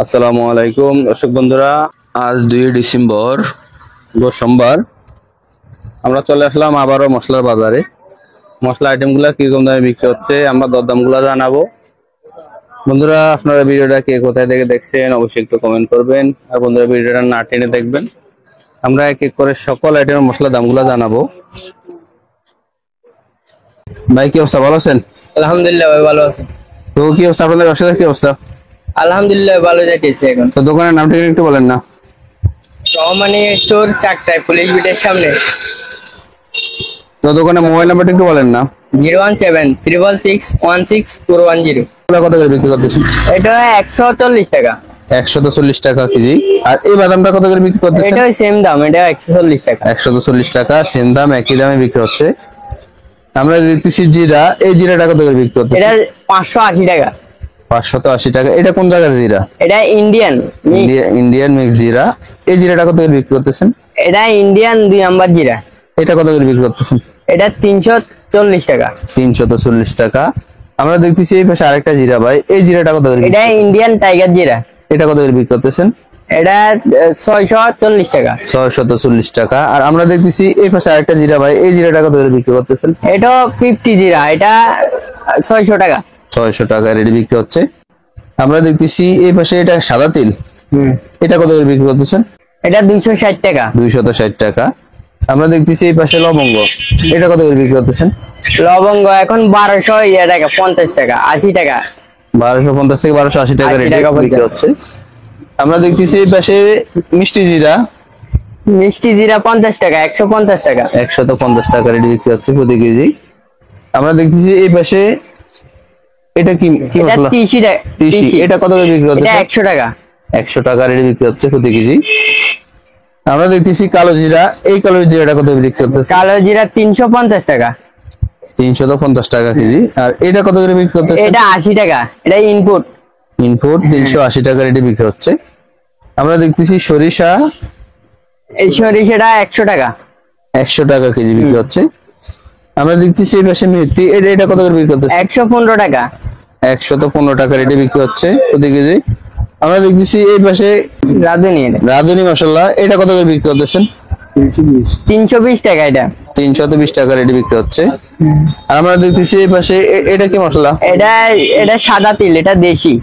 আসসালামু আলাইকুম দর্শক বন্ধুরা, আজ 2 ডিসেম্বর সোমবার আমরা চলে আসলাম আবারও মশলার বাজারে। মশলা আইটেমগুলো কিরকম দামে বিক্রি হচ্ছে আমরা দরদামগুলো জানাবো। বন্ধুরা, আপনারা ভিডিওটা কে কোথায় থেকে দেখছেন অবশ্যই একটু কমেন্ট করবেন, আর বন্ধুরা ভিডিওটা না টেনে দেখবেন। আমরা এক এক করে সকল আইটেমের মশলা দামগুলো জানাবো। ভাই কি অবস্থা, ভালো আছেন? আলহামদুলিল্লাহ ভাই, ভালো আছি। তো কি অবস্থা আপনাদের ব্যবসার, কি অবস্থা? আলহামদুলিল্লাহ ভালো যাইতেছে এখন। তো দোকানের নামটা একটু বলেন না। রহমানি স্টোর, চাকটায় পুলিশ বিটের সামনে। তো দোকানের মোবাইল নাম্বারটা একটু বলেন না। 01766616410। কত করে বিক্রি করতেছেন? এটা 140 টাকা। 140 টাকা কেজি। আর এই বাদামটা কত করে বিক্রি করতেছেন? এটা সেম দাম, এটা 140 টাকা। 140 টাকা, সেম দাম, একই দামে বিক্রি হচ্ছে। আমরা দেখতেছি জিরা, এই জিরাটা কত করে বিক্রি করতেছেন? এটা 580 টাকা। 580 টাকা। এটা কোন জায়গার জিরা? এটা ইন্ডিয়ান মিক্স জিরা। এই জিরাটা কত করে বিক্রি করতেছেন? এটা ইন্ডিয়ান 2 নাম্বার জিরা। এটা কত করে বিক্রি করতেছেন? এটা 340 টাকা। 340 টাকা। আমরা দেখতেছি এই পাশে আরেকটা জিরা ভাই, এই জিরাটা কত করে? এটা ইন্ডিয়ান টাইগার জিরা। এটা কত করে বিক্রি করতেছেন? এটা 640 টাকা। 640 টাকা। আর আমরা দেখতেছি এই পাশে আরেকটা জিরা ভাই, এই জিরাটা কত করে বিক্রি করতেছেন? এটা 50 জিরা, এটা 600 টাকা। 600 টাকা রেডি বিক্রি হচ্ছে। আমরা দেখতেছি এই পাশে এটা সাদা তিল, এটা কত করে বিক্রি করতেছেন? এটা 260 টাকা। 260 টাকা। আমরা দেখতেছি এই পাশে লবঙ্গ, এটা কত করে বিক্রি করতেছেন? লবঙ্গ এখন 1200 টাকা, 50 টাকা, 80 টাকা। 1250 থেকে 1280 টাকা রেডি বিক্রি হচ্ছে। আমরা দেখতেছি এই পাশে মিষ্টি জিরা, মিষ্টি জিরা 50 টাকা, 150 টাকা। 150 টাকা রেডি বিক্রি হচ্ছে প্রতি কেজি। আমরা দেখতেছি এই পাশে এটা কি মশলা? তিসি টাকা। এটা কত করে বিক্রি হচ্ছে? এটা 100 টাকা। 100 টাকা রেডি বিক্রি হচ্ছে প্রতি কেজি। আমরা দেখতেছি কালো জিরা, এই কালো জিরাটা কত বিক্রি হচ্ছে? কালো জিরা 350 টাকা। 350 টাকা কেজি। আর এটা কত করে বিক্রি হচ্ছে? এটা 80 টাকা। এটা ইনপুট 380 টাকা রেডি বিক্রি হচ্ছে। আমরা দেখতেছি সরিষা, এই সরিষাটা 100 টাকা। 100 টাকা কেজি বিক্রি হচ্ছে। আমরা দেখতেছি এই পাশে মেথি, এটা কত করে বিক্রি হচ্ছে? 115 টাকা। 115 টাকা রেডি বিক্রি হচ্ছে প্রতি কেজি। আমরা দেখতেছি এই পাশে রাঁধুনি মশলা, এটা কত করে বিক্রি করতেছেন? 320 টাকা। এটা 320 টাকা রেডি বিক্রি হচ্ছে। আর আমরা দেখতেছি এই পাশে এটা কি মশলা? এটা সাদা তিল, এটা দেশি।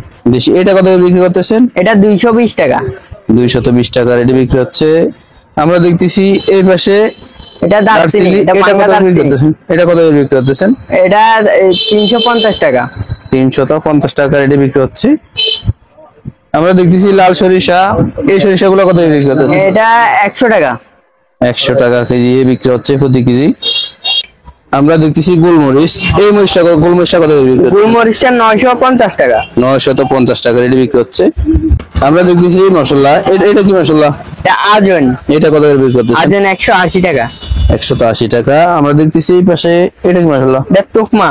এটা কত করে বিক্রি করতেছেন? এটা 220 টাকা। 220 টাকা রেডি বিক্রি হচ্ছে। আমরা দেখতেছি এই পাশে এটা দারচিনি, এটা কত করে বিক্রি করতেছেন? এটা কত করে বিক্রি করতেছেন? এটা 350 টাকা। 350 টাকা রেডি বিক্রি হচ্ছে। আমরা দেখতেছি লাল সরিষা, এই সরিষাগুলো কত করে বিক্রি করতেছেন? এটা 100 টাকা। 100 টাকা কেজি বিক্রি হচ্ছে প্রতি কেজি। আমরা দেখতেছি গোলমরিচ, এই গোলমরিচটা কত করে বিক্রি? গোলমরিচটা 950 টাকা। 950 টাকা রেডি বিক্রি হচ্ছে। আমরা দেখতেছি এই মশলা, এটা কি মশলা? এটা আজন। এটা কত করে বিক্রি করতেছেন? আজন 180 টাকা। 180 টাকা। আমরা দেখতেছি এই পাশে এটা কি মশলা? এটা তোকমা।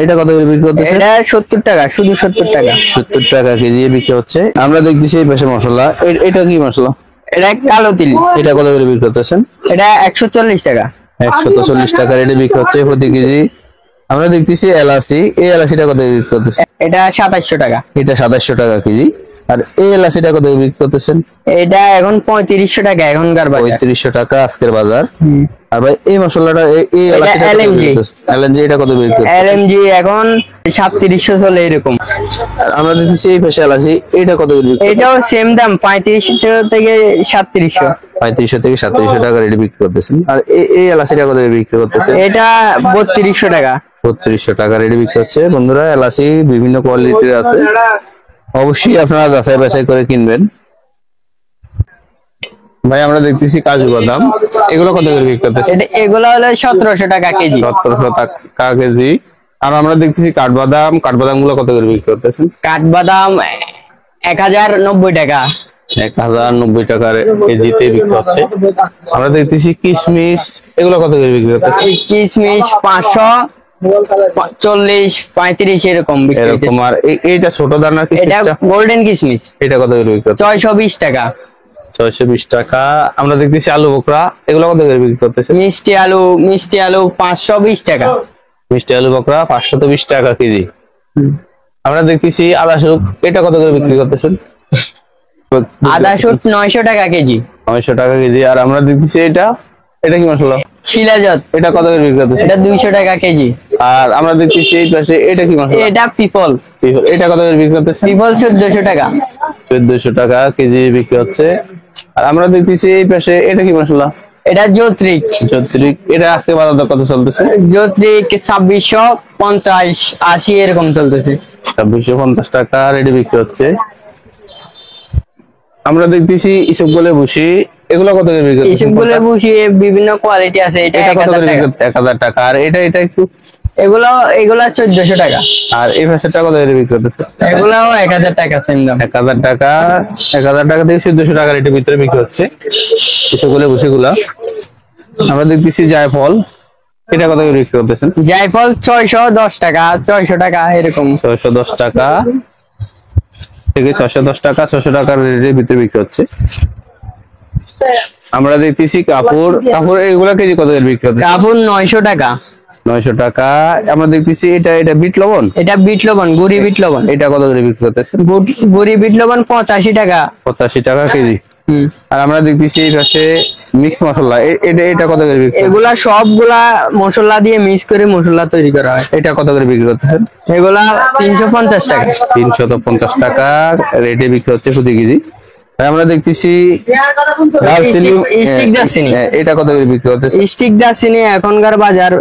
এটা কত করে বিক্রি করতেছেন? এটা 70 টাকা, শুধু 70 টাকা। 70 টাকা কেজি বিক্রি হচ্ছে। আমরা দেখতেছি এই পাশে মশলা, এটা কি মশলা? এটা কালো তিল। এটা কত করে বিক্রি করতেছেন? এটা 140 টাকা। 140 টাকা রেডি বিক্রি হচ্ছে প্রতি কেজি। আমরা দেখতেছি এলাচি, এই এলাচিটা কত বিক্রি করতেছেন? এটা 2700 টাকা। এটা 2700 টাকা কেজি। আর এই এলাচিটা কত বিক্রি করতেছেন? এটা এখন 3500 টাকা এখনকার বাজার। 3500 টাকা আজকের বাজার। আর ভাই এই মশলাটা, এই এলাচিটা এলএমজি, এটা কত বিক্রি করতেছেন? এলএমজি এখন 3700 চলে এরকম। আর আমরা দেখতেছি এই পাশে এলাচি, এটা কত বিক্রি? এটাও সেম দাম, 3500 থেকে 3700। 3500 থেকে 3700 টাকা রেডি বিক্রি করতেছেন। আর এই এলাচিটা কত বিক্রি করতেছেন? এটা 3200 টাকা। 3200 টাকা রেডি বিক্রি হচ্ছে। বন্ধুরা, এলাচি বিভিন্ন কোয়ালিটির আছে, অবশ্যই আপনারা যাচাই বাছাই করে কিনবেন। ভাই আমরা দেখতেছি কাজু বাদাম, এগুলো কত করে বিক্রি করতেছেন? এগুলো হলো 1700 টাকা কেজি। 1700 টাকা কেজি। আর আমরা দেখতেছি কাঠবাদাম, কাঠবাদাম গুলো কত করে বিক্রি করতেছেন? কাঠবাদাম 1090 টাকা। 1090 টাকা কেজিতে বিক্রি হচ্ছে। আমরা দেখতেছি কিশমিশ, এগুলো কত করে বিক্রি করতেছেন? কিশমিশ 540, 35 এরকম। আর এইটা ছোট দানা কিশমিশটা, এটা গোল্ডেন কিশমিশ, এটা কত করে বিক্রি করতেছেন? 620 টাকা। 620 টাকা। আমরা দেখতেছি আলু বকরা, এগুলো কত করে বিক্রি করতেছেন? মিষ্টি আলু 520 টাকা। মিষ্টি আলু বকরা 520 টাকা কেজি। আমরা দেখতেছি আদা শুক, এটা কত করে বিক্রি করতেছেন? আদা শুট 900 টাকা কেজি। 900 টাকা কেজি। আর আমরা দেখতেছি এটা কি মশলা? শিলাজত, এটা কত করে বিক্রি করতেছে? এটা 200 টাকা কেজি। আর আমরা দেখতেছি এই পাশে এটা কি মশলা? এটা পিপল, এটা কত করে বিক্রি করতেছে? পিপল 1400 টাকা। 1400 টাকা কেজি বিক্রি হচ্ছে। আর আমরা দেখতেছি এই পাশে এটা কি মশলা? এটা জোত্রিক। এটা আজকে বাজার দর কত চলতেছে? জোত্রিক 2650 80 এরকম চলতেছে। 2650 টাকা রেডি বিক্রি হচ্ছে। আমরা দেখতেছি ইসবগুলো বসি, এগুলো কত করে বিক্রি হচ্ছে? ইসবগুলো বসি বিভিন্ন কোয়ালিটি আছে। এটা 1000 টাকা। 1000 টাকা। আর এটা একটু এগুলো 1400 টাকা। আর এই ভাষাটা কত করে বিক্রি করতেছে? এগুলো 1000 টাকা সেম দাম। 1000 টাকা। 1000 টাকা থেকে 1400 টাকা রেটের ভিতরে বিক্রি হচ্ছে ইসবগুলো বসিগুলা। আমরা দেখতেছি জায়ফল, এটা কত করে বিক্রি করতেছেন? জায়ফল 610 টাকা 600 টাকা এরকম। 610 টাকা থেকে 610 টাকা 600 টাকার রেটের ভিতরে বিক্রি হচ্ছে। আমরা দেখতেছি কাপড় এগুলা কেজি কত করে বিক্রি হচ্ছে? কাপড় 900 টাকা। 900 টাকা। আমরা দেখতেছি এটা বিট লবণ, এটা বিট লবণ, গুড়ি বিট লবণ। এটা কত করে বিক্রি করতেছে? গুড়ি বিট লবণ 85 টাকা। 85 টাকা কেজি। আর আমরা দেখতেছি এই পাশে মিক্স মশলা, এটা কত করে বিক্রি? এগুলা সবগুলা মশলা দিয়ে মিক্স করে মশলা তৈরি করা হয়। এটা কত করে বিক্রি করতেছেন? এগুলা 350 টাকা। 350 টাকা রেটে বিক্রি হচ্ছে প্রতি কেজি। আর আমরা দেখতেছি দারচিনি, স্টিক দারচিনি, এটা কত করে বিক্রি করতেছে? স্টিক দারচিনি এখনকার বাজার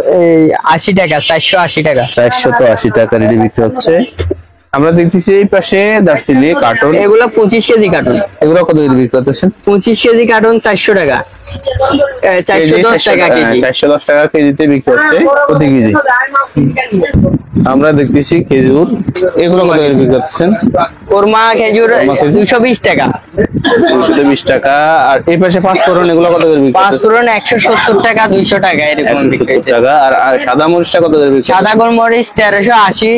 80 টাকা 480 টাকা। 480 টাকা রেটে বিক্রি হচ্ছে। আমরা দেখতেছি এই পাশে দারচিনি কার্টন, এগুলো 25 কেজি কার্টন। এগুলো কত করে বিক্রি করতেছেন? 25 কেজি কার্টন 400 টাকা। 410 টাকা কেজি। 410 টাকা কেজিতে বিক্রি হচ্ছে প্রতি কেজি। আমরা দেখতেছি খেজুর, এগুলো কত করে বিক্রি করতেছেন? কোরমা খেজুর 220 টাকা। 220 টাকা। আর এই পাশে পাঁচফোড়ন, এগুলো কত করে বিক্রি করতেছেন? পাঁচফোড়ন 170 টাকা 200 টাকা এরকম বিক্রি 170 টাকা। আর সাদা মরিচটা কত করে বিক্রি? সাদা গোলমরিচ 1380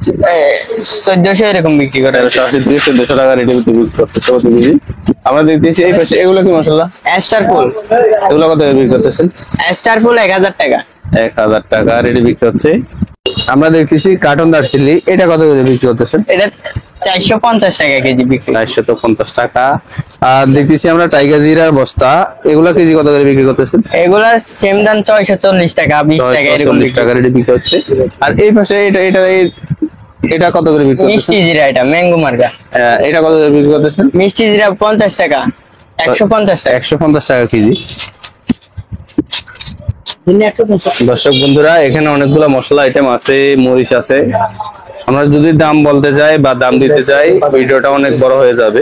1400 এরকম বিক্রি করে। 1400 টাকা রেটে বিক্রি করতেছে প্রতি কেজি। আমরা দেখতেছি এই পাশে এগুলো কি মশলা? অ্যাস্টার ফুল, এগুলো কত করে বিক্রি করতেছেন? অ্যাস্টার ফুল 1000 টাকা। 1000 টাকা রেটে বিক্রি হচ্ছে। আমরা দেখতেছি কার্টন দারচিনি, এটা কত করে বিক্রি করতেছেন? এটা 450 টাকা কেজি বিক্রি। 450 টাকা। আর দেখতেছি আমরা টাইগার জিরার বস্তা, এগুলা কেজি কত করে বিক্রি করতেছেন? এগুলা সেম দাম 640 টাকা 20 টাকা এরকম 40 টাকা রেটে বিক্রি হচ্ছে। আর এই পাশে এটা কত করে বিক্রি করতেছেন? মিষ্টি জিরা, এটা ম্যাঙ্গো মার্কা। এটা কত করে বিক্রি করতেছেন? মিষ্টি জিরা 50 টাকা 150 টাকা। 150 টাকা কেজি। দর্শক বন্ধুরা, এখানে অনেকগুলো মশলা আইটেম আছে, মরিচ আছে। আমরা যদি দাম বলতে যাই বা দাম দিতে যাই ভিডিওটা অনেক বড় হয়ে যাবে।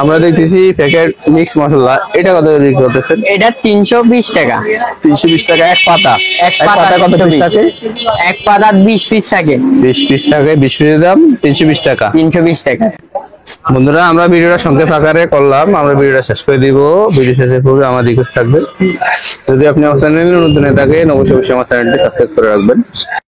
আমরা দেখতেছি প্যাকেট মিক্স মশলা, এটা কত করে বিক্রি করতেছেন? এটা 320 টাকা। 320 টাকা এক পাতা। এক পাতা কত পিস থাকে? এক পাতা 20 পিস থাকে। 20 পিস থাকে, 20 পিসের দাম 320 টাকা। 320 টাকা। বন্ধুরা, আমরা ভিডিওটা সংক্ষেপ আকারে করলাম, আমরা ভিডিওটা শেষ করে দিব। ভিডিও শেষে পূর্বে আমার রিকোয়েস্ট থাকবে, যদি আপনি আমার চ্যানেলে নতুন হয়ে থাকেন অবশ্যই আমার চ্যানেলটি সাবস্ক্রাইব করে রাখবেন।